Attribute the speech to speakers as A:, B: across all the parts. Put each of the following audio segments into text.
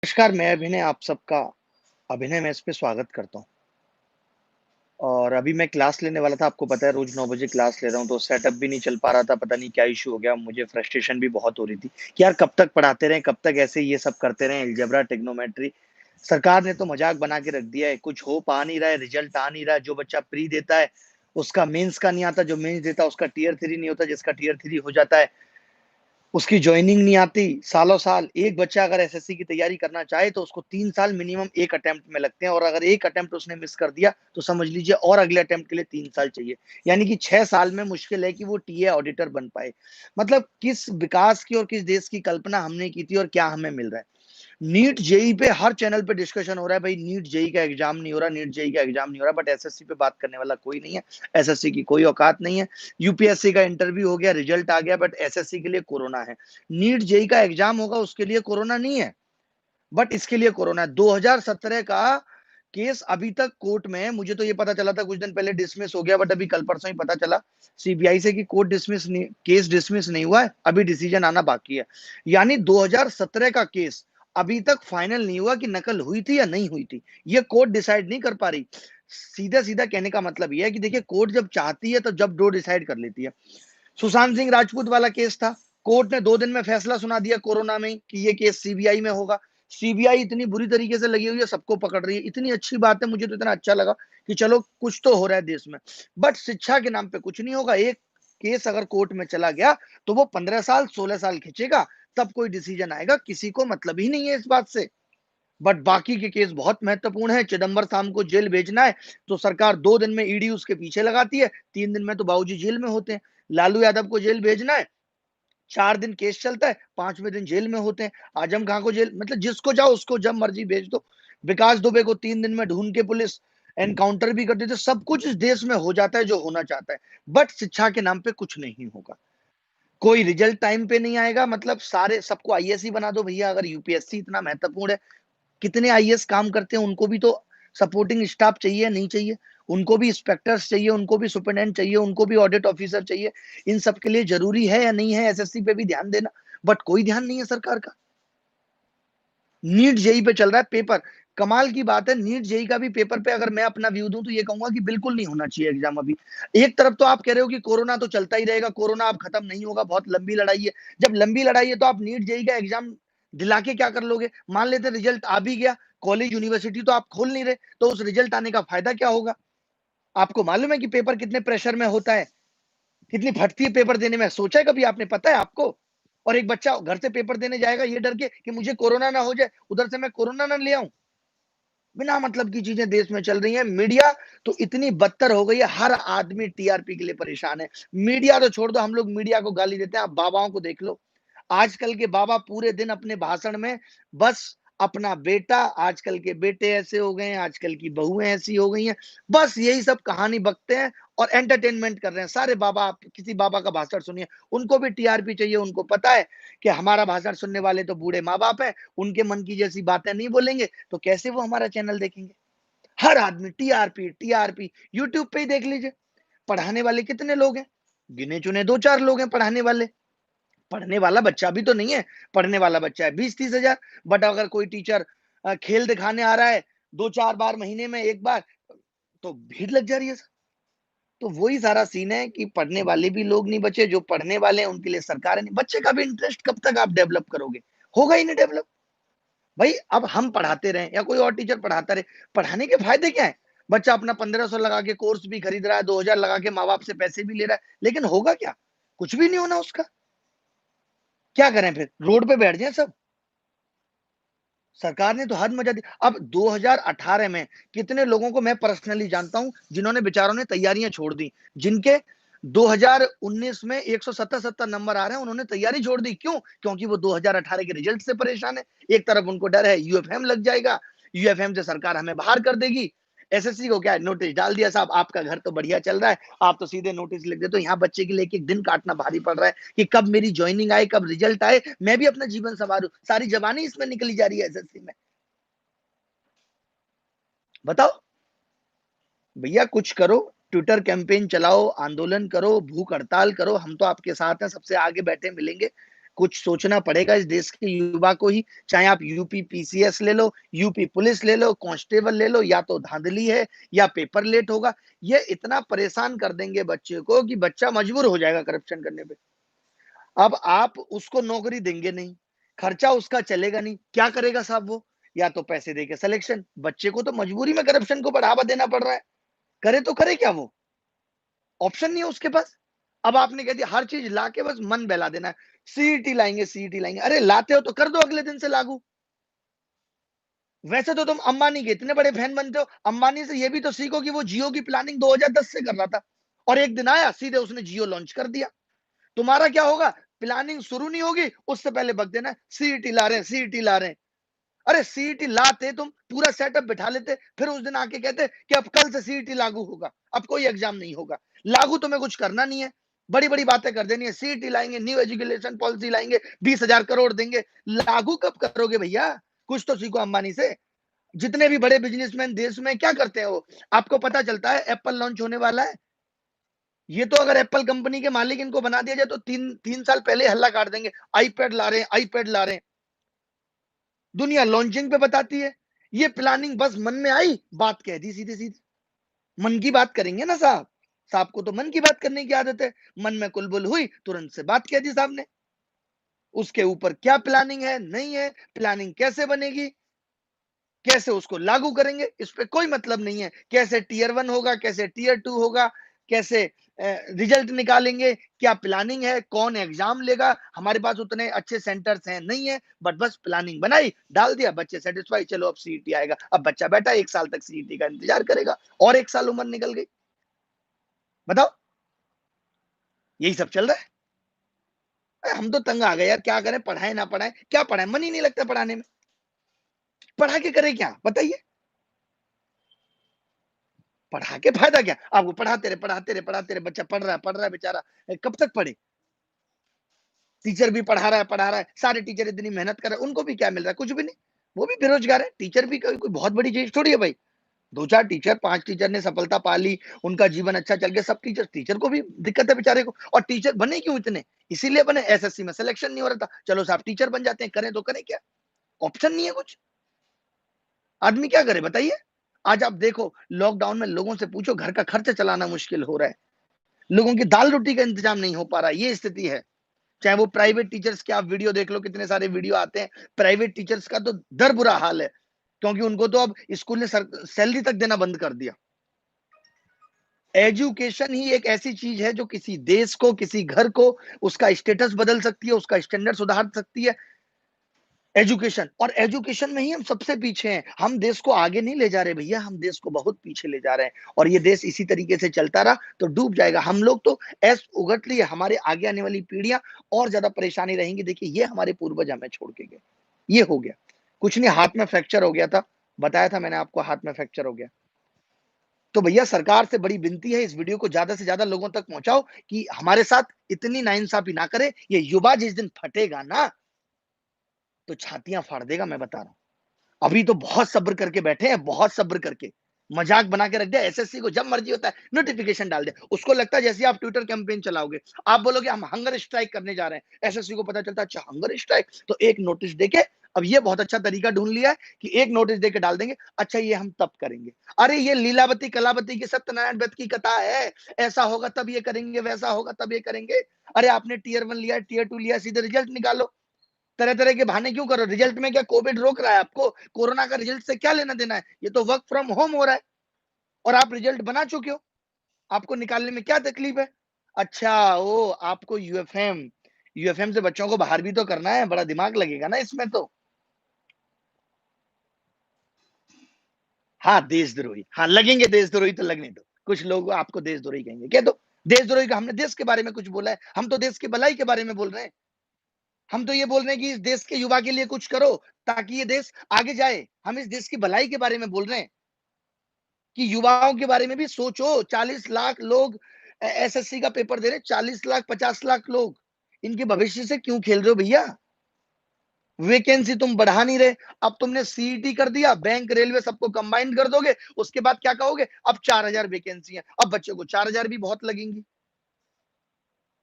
A: नमस्कार, मैं अभिनय आप सबका अभिनय मेस पे स्वागत करता हूँ। और अभी मैं क्लास लेने वाला था, आपको पता है रोज़ 9 बजे क्लास ले रहा हूँ, तो सेटअप भी नहीं चल पा रहा था, पता नहीं क्या इश्यू हो गया, मुझे फ्रस्ट्रेशन भी बहुत हो रही थी कि यार कब तक पढ़ाते रहें, कब तक ऐसे ये सब करते रहें, अलजेब्रा, ट्रिग्नोमेट्री। सरकार ने तो मज़ाक बना के रख दिया है, कुछ हो पा नहीं रहा है, रिज़ल्ट आ नहीं रहा है, जो बच्चा प्री देता है, उसका मेंस का नहीं आता, जो मेंस देता है उसका टियर 3 नहीं होता, जिसका टियर 3 हो जाता है उसकी जॉइनिंग नहीं आती, सालों-साल। एक बच्चा अगर एसएससी की तैयारी करना चाहे तो उसको 3 साल मिनिमम 1 अटेम्प्ट में लगते हैं और अगर 1 अटेम्प्ट उसने मिस कर दिया, तो समझ लीजिए और अगले अटेम्प्ट के लिए 3 साल चाहिए। यानी कि 6 साल में मुश्किल है कि वो टीए ऑडिटर बन पाए। मतलब किस विकास की और किस देश की कल्पना हमने की थी और क्या हमें मिल रहा है। नीट जेईई पे हर चैनल पे डिस्कशन हो रहा है भाई नीट जेईई का एग्जाम नहीं हो रहा, नीट जेईई का एग्जाम नहीं हो रहा, बट एसएससी पे बात करने वाला कोई नहीं है। एसएससी की कोई औकात नहीं है। यूपीएससी का इंटरव्यू हो गया, रिजल्ट आ गया, बट एसएससी के लिए कोरोना है। नीट जेईई का एग्जाम होगा, उसके लिए कोरोना नहीं है, बट इसके लिए कोरोना है। 2017 का केस अभी तक कोर्ट में है। मुझे तो ये पता चला था कुछ दिन पहले डिसमिस हो गया, बट अभी कल परसों ही पता चला सीबीआई से कि कोर्ट डिसमिस नहीं, केस डिसमिस नहीं हुआ है, अभी डिसीजन आना बाकी है। यानी 2017 का केस अभी तक फाइनल नहीं हुआ कि नकल हुई थी या नहीं हुई थी। ये कोर्ट डिसाइड नहीं कर पा रही। सीधा सीधा कहने का मतलब ये है कि देखिए कोर्ट जब चाहती है तो जब डो डिसाइड कर लेती है। सुशांत सिंह राजपूत वाला केस था, कोर्ट ने 2 दिन में फैसला सुना दिया कोरोना में कि ये केस सीबीआई में होगा। सीबीआई इतनी बुरी तरीके से लगी हुई है, सबको पकड़ रही है। इतनी अच्छी बात है, मुझे तो इतना अच्छा लगा कि चलो कुछ तो हो रहा है देश में। बट शिक्षा के नाम पे कुछ नहीं होगा। एक केस अगर कोर्ट में चला गया तो वो 15 साल, 16 साल खींचेगा, तब कोई डिसीजन आएगा। किसी को मतलब ही नहीं है इस बात से। बट बाकी के केस बहुत महत्वपूर्ण है। चिदंबर साहब को जेल भेजना है तो सरकार 2 दिन में ईडी उसके पीछे लगाती है, 3 दिन में तो बाबूजी जेल में होते हैं। लालू यादव को जेल भेजना है, 4 दिन केस चलता है, 5वें दिन जेल में होते हैं। आजम खां को जेल, मतलब जिसको जाओ उसको जब मर्जी भेज दो। विकास दुबे को 3 दिन में ढूंढ के पुलिस एनकाउंटर भी कर देती है। सब कुछ इस देश में हो जाता है जो होना चाहता है, बट शिक्षा के नाम पे कुछ नहीं होगा। कोई रिजल्ट टाइम पे नहीं आएगा, मतलब सारे सबको आईएएस ही बना दो भैया। अगर यूपीएससी इतना महत्वपूर्ण है, कितने आईएएस काम करते हैं, उनको भी तो सपोर्टिंग स्टाफ चाहिए, नहीं चाहिए? उनको भी इंस्पेक्टर्स चाहिए, उनको भी सुपरडेंट चाहिए, उनको भी ऑडिट ऑफिसर चाहिए। इन सब के लिए जरूरी है या नहीं है एसएससी पे भी ध्यान देना, बट कोई ध्यान नहीं है सरकार का। नीट जेई पे चल रहा है पेपर। कमाल की बात है, नीट जेई का भी पेपर पे अगर मैं अपना व्यू दूं तो ये कहूंगा कि बिल्कुल नहीं होना चाहिए एग्जाम अभी। एक तरफ तो आप कह रहे हो कि कोरोना तो चलता ही रहेगा, कोरोना अब खत्म नहीं होगा, बहुत लंबी लड़ाई है। जब लंबी लड़ाई है तो आप नीट जेई का एग्जाम दिला के क्या कर लोगे? मान लेते रिजल्ट आ भी गया, कॉलेज यूनिवर्सिटी तो आप खोल नहीं रहे, तो उस रिजल्ट आने का फायदा क्या होगा? आपको मालूम है कि पेपर कितने प्रेशर में होता है, कितनी फटती है पेपर देने में? सोचा है कभी आपने? पता है आपको? और एक बच्चा घर से पेपर देने जाएगा ये डर के कि मुझे कोरोना ना हो जाए, उधर से मैं कोरोना ना ले आऊं। बिना मतलब की चीजें देश में चल रही हैं। मीडिया तो इतनी बदतर हो गई है, हर आदमी टीआरपी के लिए परेशान है। मीडिया तो छोड़ दो, हम लोग मीडिया को गाली देते हैं, आप बाबाओं को देख लो। आजकल के बाबा पूरे दिन अपने भाषण में बस अपना बेटा, आजकल के बेटे ऐसे हो गए हैं, आजकल की बहुएं ऐसी हो गई हैं, बस यही सब कहानी बकते हैं और एंटरटेनमेंट कर रहे हैं सारे बाबा। आप किसी बाबा का भाषण सुनिए, उनको भी टीआरपी चाहिए। उनको पता है कि हमारा भाषण सुनने वाले तो बूढ़े माँ बाप हैं, उनके मन की जैसी बातें नहीं बोलेंगे तो कैसे वो हमारा चैनल देखेंगे? हर आदमी टीआरपी टीआरपी। यूट्यूब पे ही देख लीजिए, पढ़ाने वाले कितने लोग हैं? गिने चुने 2-4 लोग हैं पढ़ाने वाले। पढ़ने वाला बच्चा भी तो नहीं है। पढ़ने वाला बच्चा है 20-30 हजार। बट अगर कोई टीचर खेल दिखाने आ रहा है 2-4 बार महीने में 1 बार, तो भीड़ लग जा रही है। तो वही सारा सीन है कि पढ़ने वाले भी लोग नहीं बचे, जो पढ़ने वाले हैं उनके लिए सरकार नहीं। बच्चे का भी इंटरेस्ट कब तक आप डेवलप करोगे? होगा ही नहीं डेवलप। भाई अब हम पढ़ाते रहे या कोई और टीचर पढ़ाता रहे, पढ़ाने के फायदे क्या है? बच्चा अपना 1500 लगा के कोर्स भी खरीद रहा है, 2000 लगा के माँ बाप से पैसे भी ले रहा है, लेकिन होगा क्या? कुछ भी नहीं होना उसका। क्या करें फिर? रोड पे बैठ जाए सब? सरकार ने तो हद मचा दी। अब 2018 में कितने लोगों को मैं पर्सनली जानता हूं जिन्होंने बेचारों ने तैयारियां छोड़ दी, जिनके 2019 में 170-70 नंबर आ रहे हैं, उन्होंने तैयारी छोड़ दी। क्यों? क्योंकि वो 2018 के रिजल्ट से परेशान है। एक तरफ उनको डर है यूएफएम लग जाएगा, यूएफएम से सरकार हमें बाहर कर देगी। एसएससी को क्या है, नोटिस डाल दिया, साहब आपका घर तो बढ़िया चल रहा है, आप तो सीधे नोटिस लिख देते हो। यहाँ बच्चे के लिए एक एक दिन काटना भारी पड़ रहा है कि कब मेरी ज्वाइनिंग आए, कब रिजल्ट आए, मैं भी अपना जीवन संवारूं। सारी जवानी इसमें निकली जा रही है एसएससी में। बताओ भैया, कुछ करो, ट्विटर कैंपेन चलाओ, आंदोलन करो, भूख हड़ताल करो, हम तो आपके साथ हैं, सबसे आगे बैठे मिलेंगे। कुछ सोचना पड़ेगा इस देश के युवा को ही, चाहे आप यूपी पीसीएस ले लो, यूपी पुलिस ले लो, कांस्टेबल ले लो, या तो धांधली है या पेपर लेट होगा। ये इतना परेशान कर देंगे बच्चे को कि बच्चा मजबूर हो जाएगा करप्शन करने पे। अब आप उसको नौकरी देंगे नहीं, खर्चा उसका चलेगा नहीं, क्या करेगा साहब वो? या तो पैसे देके सिलेक्शन, बच्चे को तो मजबूरी में करप्शन को बढ़ावा देना पड़ रहा है। करे तो करे क्या वो? ऑप्शन नहीं है उसके पास। अब आपने कह दिया हर चीज लाके बस मन बहला देना है, सीईटी लाएंगे, सीईटी लाएंगे। अरे लाते हो तो कर दो अगले दिन से लागू। वैसे तो तुम अंबानी के इतने बड़े फैन बनते हो, अंबानी से ये भी तो सीखो कि वो जियो की प्लानिंग 2010 से कर रहा था, और एक दिन आया सीधे उसने जियो लॉन्च कर दिया। तुम्हारा क्या होगा? प्लानिंग शुरू नहीं होगी उससे पहले बक देना सीईटी ला रहे हैं, सीईटी ला रहे हैं। अरे सीईटी लाते तुम पूरा सेटअप बिठा लेते, फिर उस दिन आके कहते कि अब कल से सीईटी लागू होगा, अब कोई एग्जाम नहीं होगा। लागू तुम्हें कुछ करना नहीं है, बड़ी बड़ी बातें कर देनी है, सीईटी लाएंगे, न्यू एजुकेशन पॉलिसी लाएंगे, 20,000 करोड़ देंगे। लागू कब करोगे भैया? कुछ तो सीखो अंबानी से। जितने भी बड़े बिजनेसमैन देश में क्या करते हैं वो, आपको पता चलता है एप्पल लॉन्च होने वाला है, ये तो अगर एप्पल कंपनी के मालिक इनको बना दिया जाए तो तीन तीन साल पहले हल्ला काट देंगे, आईपैड ला रहे हैं, आईपैड ला रहे हैं। दुनिया लॉन्चिंग पे बताती है, ये प्लानिंग बस मन में आई, बात कह दी सीधे सीधे। मन की बात करेंगे ना साहब, साहब को तो मन की बात करने की आदत है। मन में कुलबुल हुई, तुरंत से बात कह दी साहब ने। उसके ऊपर क्या प्लानिंग है, नहीं है, प्लानिंग कैसे बनेगी, कैसे उसको लागू करेंगे, इस पे कोई मतलब नहीं है। कैसे टीयर 1 होगा, कैसे टीयर 2 होगा, कैसे रिजल्ट निकालेंगे, क्या प्लानिंग है, कौन एग्जाम लेगा। हमारे पास उतने अच्छे सेंटर्स हैं नहीं है, बट बस प्लानिंग बनाई, डाल दिया, बच्चे सेटिस्फाई, चलो अब सीईटी आएगा। अब बच्चा बैठा 1 साल तक सीईटी का इंतजार करेगा, और 1 साल उम्र निकल गई। बताओ, यही सब चल रहा है। हम तो तंग आ गए यार, क्या करें, पढ़ाए ना पढ़ाए, क्या पढ़ाए, मन ही नहीं लगता पढ़ाने में। पढ़ा के करे क्या बताइए? पढ़ा के फायदा क्या? आपको पढ़ाते रहे, बच्चा पढ़ रहा है बेचारा, कब तक पढ़े? टीचर भी पढ़ा रहा है, सारे टीचर इतनी मेहनत कर रहे हैं, उनको भी क्या मिल रहा है? कुछ भी नहीं। वो भी बेरोजगार है। टीचर भी कोई बहुत बड़ी चीज थोड़ी है भाई। 2-4 टीचर, 5 टीचर ने सफलता पा ली, उनका जीवन अच्छा चल गया, सब टीचर को भी दिक्कत है बेचारे को। और टीचर बने क्यों इतने? इसीलिए बने, एसएससी में सिलेक्शन नहीं हो रहा था, चलो साहब टीचर बन जाते हैं, करें तो करें क्या? ऑप्शन नहीं है कुछ। आदमी क्या करे बताइए? आज आप देखो, लॉकडाउन में लोगों से पूछो, घर का खर्च चलाना मुश्किल हो रहा है। लोगों की दाल रोटी का इंतजाम नहीं हो पा रहा है, ये स्थिति है। चाहे वो प्राइवेट टीचर्स के आप वीडियो देख लो, कितने सारे वीडियो आते हैं। प्राइवेट टीचर्स का तो दर बुरा हाल है, क्योंकि उनको तो अब स्कूल ने सैलरी तक देना बंद कर दिया। एजुकेशन ही एक ऐसी चीज है जो किसी देश को, किसी घर को, उसका स्टेटस बदल सकती है, उसका स्टैंडर्ड सुधार सकती है। एजुकेशन, और एजुकेशन में ही हम सबसे पीछे हैं। हम देश को आगे नहीं ले जा रहे भैया, हम देश को बहुत पीछे ले जा रहे हैं, और ये देश इसी तरीके से चलता रहा तो डूब जाएगा। हम लोग तो ऐस उगट लिए, हमारे आगे आने वाली पीढ़ियां और ज्यादा परेशानी रहेंगी। देखिए, ये हमारे पूर्वज हमें छोड़ के गए, ये हो गया। कुछ नहीं, हाथ में फ्रैक्चर हो गया था, बताया था मैंने आपको, हाथ में फ्रैक्चर हो गया। तो भैया सरकार से बड़ी विनती है, इस वीडियो को ज्यादा से ज्यादा लोगों तक पहुंचाओ कि हमारे साथ इतनी नाइंसाफी ना करे। ये युवा जिस दिन फटेगा ना, तो छातियां फाड़ देगा, मैं बता रहा हूं। अभी तो बहुत सब्र करके बैठे हैं, बहुत सब्र करके। मजाक बना के रख दिया, एसएससी को जब मर्जी होता है नोटिफिकेशन डाल दे। उसको लगता है जैसे आप ट्विटर कैंपेन चलाओगे, आप बोलोगे हम हंगर स्ट्राइक करने जा रहे हैं, एसएससी को पता चलता है अच्छा हंगर स्ट्राइक, तो एक नोटिस देके, अब ये बहुत अच्छा तरीका ढूंढ लिया है कि एक नोटिस देके डाल देंगे, अच्छा ये हम तब करेंगे। अरे ये लीलावती कलावती की, सत्यनारायण व्रत की कथा है, ऐसा होगा तब ये करेंगे, वैसा होगा तब ये करेंगे। अरे आपने टीयर 1 लिया, टीयर 2 लिया, सीधे रिजल्ट निकालो। तरह तरह के बहाने क्यों करो? रिजल्ट में क्या कोविड रोक रहा है आपको? कोरोना का रिजल्ट से क्या लेना देना है? ये तो वर्क फ्रॉम होम हो रहा है, और आप रिजल्ट बना चुके हो, आपको निकालने में क्या तकलीफ है? अच्छा, ओ आपको यूएफएम, यूएफएम से बच्चों को बाहर भी तो करना है, बड़ा दिमाग लगेगा ना इसमें तो। हाँ देशद्रोही, हाँ लगेंगे देशद्रोही, तो लगने दो। कुछ लोग आपको देशद्रोही कहेंगे, कह दो देशद्रोही का। हमने देश के बारे में कुछ बोला है? हम तो देश की भलाई के बारे में बोल रहे हैं। हम तो ये बोल रहे हैं कि इस देश के युवा के लिए कुछ करो, ताकि ये देश आगे जाए। हम इस देश की भलाई के बारे में बोल रहे हैं कि युवाओं के बारे में भी सोचो। 40 लाख लोग एसएससी का पेपर दे रहे, 40 लाख, 50 लाख लोग, इनके भविष्य से क्यों खेल रहे हो भैया? वैकेंसी तुम बढ़ा नहीं रहे। अब तुमने सीईटी कर दिया, बैंक रेलवे सबको कंबाइन कर दोगे, उसके बाद क्या कहोगे? अब 4,000 वैकेंसी है, अब बच्चों को 4,000 भी बहुत लगेंगी।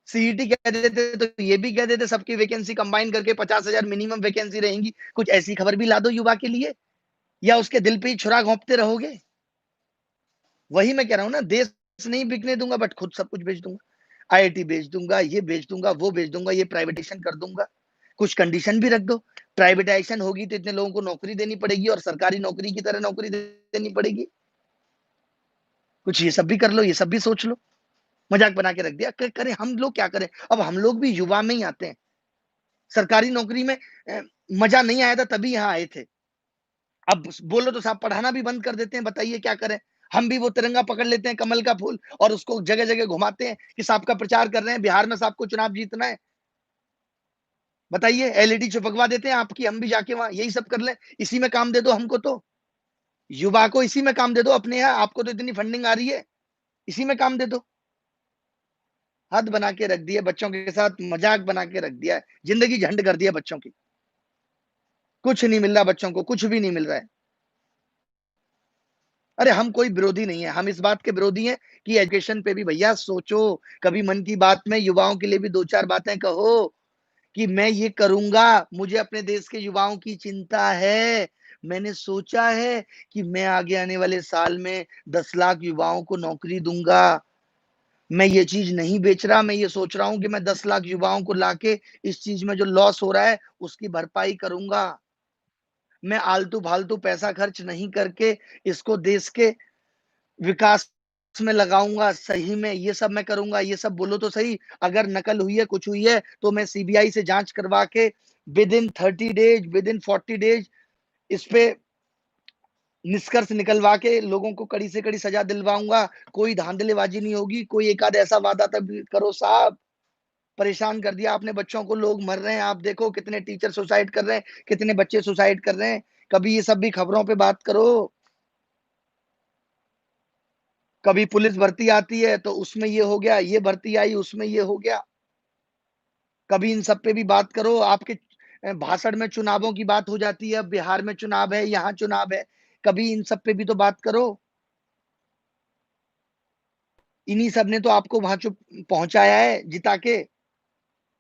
A: सीईटी कह देते तो ये भी कह देते सबकी वैकेंसी कंबाइन करके 50,000 मिनिमम वैकेंसी रहेंगी। कुछ ऐसी खबर भी ला दो युवा के लिए, या उसके दिल पे ही छुरा घोंपते रहोगे? वही मैं कह रहा हूँ ना, देश नहीं बिकने दूंगा बट खुद सब कुछ बेच दूंगा। आईआईटी बेच दूंगा, ये बेच दूंगा, वो बेच दूंगा, ये प्राइवेटाइजेशन कर दूंगा। कुछ कंडीशन भी रख दो। प्राइवेटाइजेशन होगी तो इतने लोगों को नौकरी देनी पड़ेगी और सरकारी नौकरी की तरह नौकरी देनी पड़ेगी। कुछ ये सब भी कर लो, ये सब भी सोच लो। मजाक बना के रख दिया। करें हम लोग, क्या करें? अब हम लोग भी युवा में ही आते हैं। सरकारी नौकरी में मजा नहीं आया था तभी यहाँ आए थे। अब बोलो तो साहब पढ़ाना भी बंद कर देते हैं, बताइए क्या करें? हम भी वो तिरंगा पकड़ लेते हैं, कमल का फूल, और उसको जगह जगह घुमाते हैं कि साहब का प्रचार कर रहे हैं, बिहार में साहब को चुनाव जीतना है। बताइए, एलईडी चिपकवा देते हैं आपकी, हम भी जाके वहां यही सब कर लें। इसी में काम दे दो हमको, तो युवा को इसी में काम दे दो अपने यहाँ। आपको तो इतनी फंडिंग आ रही है, इसी में काम दे दो। हद बना के रख दिया, बच्चों के साथ मजाक बना के रख दिया है। जिंदगी झंड कर दिया बच्चों की। कुछ नहीं मिल रहा बच्चों को, कुछ भी नहीं मिल रहा है। अरे हम कोई विरोधी नहीं है, हम इस बात के विरोधी हैं कि एजुकेशन पे भी भैया सोचो। कभी मन की बात में युवाओं के लिए भी दो चार बातें कहो कि मैं ये करूंगा, मुझे अपने देश के युवाओं की चिंता है। मैंने सोचा है कि मैं आगे आने वाले साल में 10 लाख युवाओं को नौकरी दूंगा। मैं ये चीज नहीं बेच रहा, मैं ये सोच रहा हूं कि मैं 10 लाख युवाओं को लाके इस चीज में जो लॉस हो रहा है उसकी भरपाई करूंगा। मैं आलतू फालतू पैसा खर्च नहीं करके इसको देश के विकास में लगाऊंगा। सही में ये सब मैं करूंगा। ये सब बोलो तो सही। अगर नकल हुई है, कुछ हुई है, तो मैं सीबीआई से जांच करवा के with in 30 days, with in 40 days इस पे निष्कर्ष निकलवा के लोगों को कड़ी से कड़ी सजा दिलवाऊंगा। कोई धांधलेबाजी नहीं होगी। कोई एक आध ऐसा वादा तब करो साहब। परेशान कर दिया आपने बच्चों को, लोग मर रहे हैं। आप देखो कितने टीचर सुसाइड कर रहे हैं, कितने बच्चे सुसाइड कर रहे हैं। कभी ये सब भी खबरों पे बात करो। कभी पुलिस भर्ती आती है तो उसमें ये हो गया, ये भर्ती आई उसमें ये हो गया। कभी इन सब पे भी बात करो। आपके भाषण में चुनावों की बात हो जाती है, अब बिहार में चुनाव है, यहाँ चुनाव है। कभी इन सब पे भी तो बात करो। इन्हीं सब ने तो आपको वहां चुप पहुंचाया है जिता के।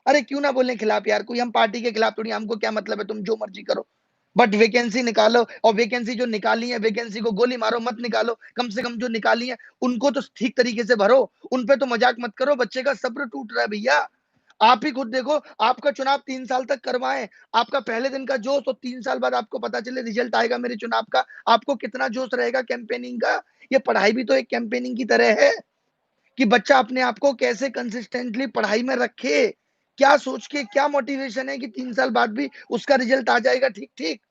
A: अरे क्यों ना बोलने खिलाफ यार, कोई हम पार्टी के खिलाफ थोड़ी। हमको क्या मतलब है, तुम जो मर्जी करो। बट वैकेंसी निकालो, और वैकेंसी जो निकाली है वैकेंसी को गोली मारो मत निकालो। कम से कम जो निकाली है उनको तो ठीक तरीके से भरो। उन पे तो मजाक मत करो। बच्चे का सब्र टूट रहा है भैया। आप ही खुद देखो, आपका चुनाव 3 साल तक करवाएं। आपका पहले दिन का जोश, तो 3 साल बाद आपको पता चले रिजल्ट आएगा मेरे चुनाव का, आपको कितना जोश रहेगा कैंपेनिंग का। ये पढ़ाई भी तो एक कैंपेनिंग की तरह है कि बच्चा अपने आप को कैसे कंसिस्टेंटली पढ़ाई में रखे। क्या सोच के, क्या मोटिवेशन है कि 3 साल बाद भी उसका रिजल्ट आ जाएगा ठीक ठीक।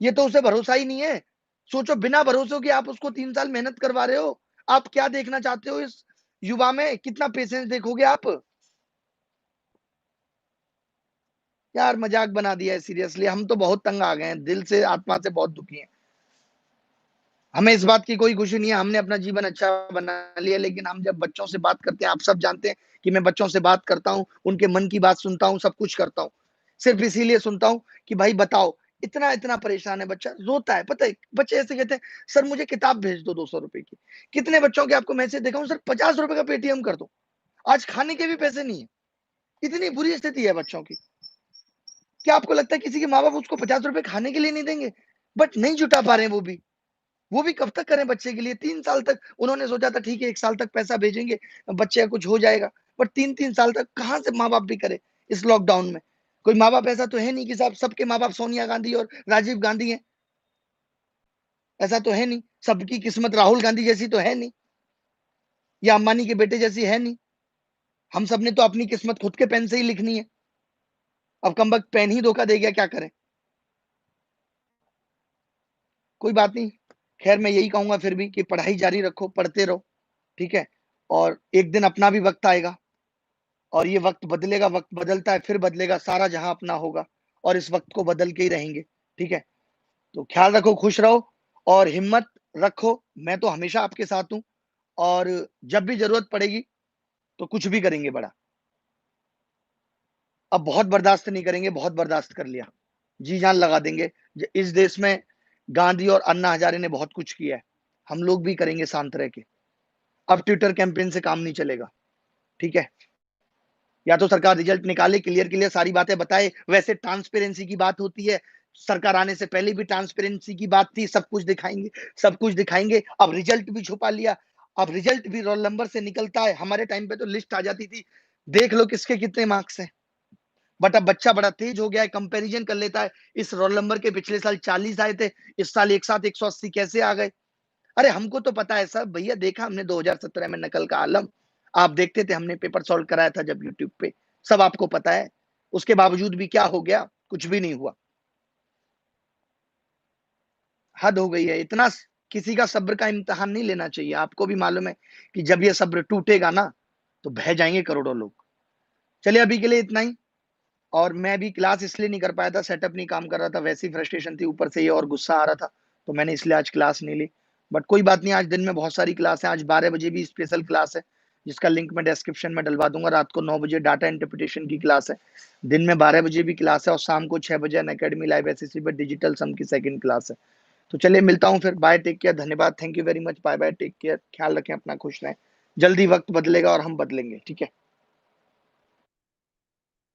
A: ये तो उसे भरोसा ही नहीं है। सोचो, बिना भरोसे के आप उसको 3 साल मेहनत करवा रहे हो। आप क्या देखना चाहते हो इस युवा में? कितना पेशेंस देखोगे आप? यार मजाक बना दिया है सीरियसली। हम तो बहुत तंग आ गए हैं, दिल से आत्मा से बहुत दुखी हैं। हमें इस बात की कोई खुशी नहीं है, हमने अपना जीवन अच्छा बना लिया। लेकिन हम जब बच्चों से बात करते हैं, आप सब जानते हैं कि मैं बच्चों से बात करता हूँ, उनके मन की बात सुनता हूँ, सब कुछ करता हूँ। सिर्फ इसीलिए सुनता हूँ कि भाई बताओ, इतना इतना परेशान है बच्चा, रोता है। पता है, बच्चे ऐसे कहते हैं, सर मुझे किताब भेज दो 200 रुपए की। कितने बच्चों के आपको मैसेज देखा हूँ, सर 50 रुपए का पेटीएम कर दो। आज खाने के भी पैसे नहीं है। इतनी बुरी स्थिति है बच्चों की। क्या आपको लगता है किसी के माँ बाप उसको 50 रुपए खाने के लिए नहीं देंगे? बट नहीं जुटा पा रहे हैं वो भी कब तक करें बच्चे के लिए? 3 साल तक उन्होंने सोचा था ठीक है, 1 साल तक पैसा भेजेंगे, बच्चे का कुछ हो जाएगा। बट 3-3 साल तक कहाँ से माँ बाप भी करे इस लॉकडाउन में? कोई माँ बाप ऐसा तो है नहीं कि साहब सबके माँ बाप सोनिया गांधी और राजीव गांधी हैं। ऐसा तो है नहीं। सबकी किस्मत राहुल गांधी जैसी तो है नहीं, या अंबानी के बेटे जैसी है नहीं। हम सब ने तो अपनी किस्मत खुद के पेन से ही लिखनी है। अब कमबख्त पेन ही धोखा दे गया, क्या करें? कोई बात नहीं। खैर मैं यही कहूंगा फिर भी कि पढ़ाई जारी रखो, पढ़ते रहो। ठीक है। और एक दिन अपना भी वक्त आएगा, और ये वक्त बदलेगा। वक्त बदलता है फिर बदलेगा, सारा जहां अपना होगा, और इस वक्त को बदल के ही रहेंगे। ठीक है। तो ख्याल रखो, खुश रहो, और हिम्मत रखो। मैं तो हमेशा आपके साथ हूं, और जब भी जरूरत पड़ेगी तो कुछ भी करेंगे बड़ा। अब बहुत बर्दाश्त नहीं करेंगे, बहुत बर्दाश्त कर लिया। जी जान लगा देंगे। इस देश में गांधी और अन्ना हजारे ने बहुत कुछ किया है। हम लोग भी करेंगे शांत रह के। अब ट्विटर कैंपेन से काम नहीं चलेगा। ठीक है, या तो सरकार रिजल्ट निकाले, क्लियर क्लियर सारी बातें बताए। वैसे ट्रांसपेरेंसी की बात होती है, सरकार आने से पहले भी ट्रांसपेरेंसी की बात थी, सब कुछ दिखाएंगे, सब कुछ दिखाएंगे। अब रिजल्ट भी छुपा लिया, अब रिजल्ट भी रोल नंबर से निकलता है। हमारे टाइम पे तो लिस्ट आ जाती थी, देख लो किसके कितने मार्क्स हैं। बट अब बच्चा बड़ा तेज हो गया है, कंपैरिजन कर लेता है, इस रोल नंबर के पिछले साल 40 आए थे, इस साल एक साथ 180 कैसे आ गए। अरे हमको तो पता है सब भैया, देखा हमने 2017 में नकल का आलम, आप देखते थे, हमने पेपर सॉल्व कराया था जब यूट्यूब पे, सब आपको पता है। उसके बावजूद भी क्या हो गया, कुछ भी नहीं हुआ। हद हो गई है इतना। किसी का सब्र का इम्तिहान नहीं लेना चाहिए। आपको भी मालूम है कि जब ये सब्र टूटेगा ना, तो बह जाएंगे करोड़ों लोग। चलिए अभी के लिए इतना ही। और मैं भी क्लास इसलिए नहीं कर पाया था, सेटअप नहीं काम कर रहा था, वैसी फ्रस्ट्रेशन थी, ऊपर से ये और गुस्सा आ रहा था, तो मैंने इसलिए आज क्लास नहीं ली। बट कोई बात नहीं, आज दिन में बहुत सारी क्लास है। आज 12 बजे भी स्पेशल क्लास है, जिसका लिंक मैं डिस्क्रिप्शन में डलवा दूंगा। रात को 9 बजे डाटा इंटरप्रिटेशन की क्लास है, दिन में 12 बजे भी क्लास है, और शाम को 6 बजे अनअकैडमी लाइव एसएससी पर डिजिटल सम की सेकंड क्लास है। तो चलिए मिलता हूँ फिर, बाय, टेक केयर, धन्यवाद, thank you very much, bye bye, take care, ख्याल रखें अपना, खुश रहें। जल्दी वक्त बदलेगा और हम बदलेंगे, ठीक है।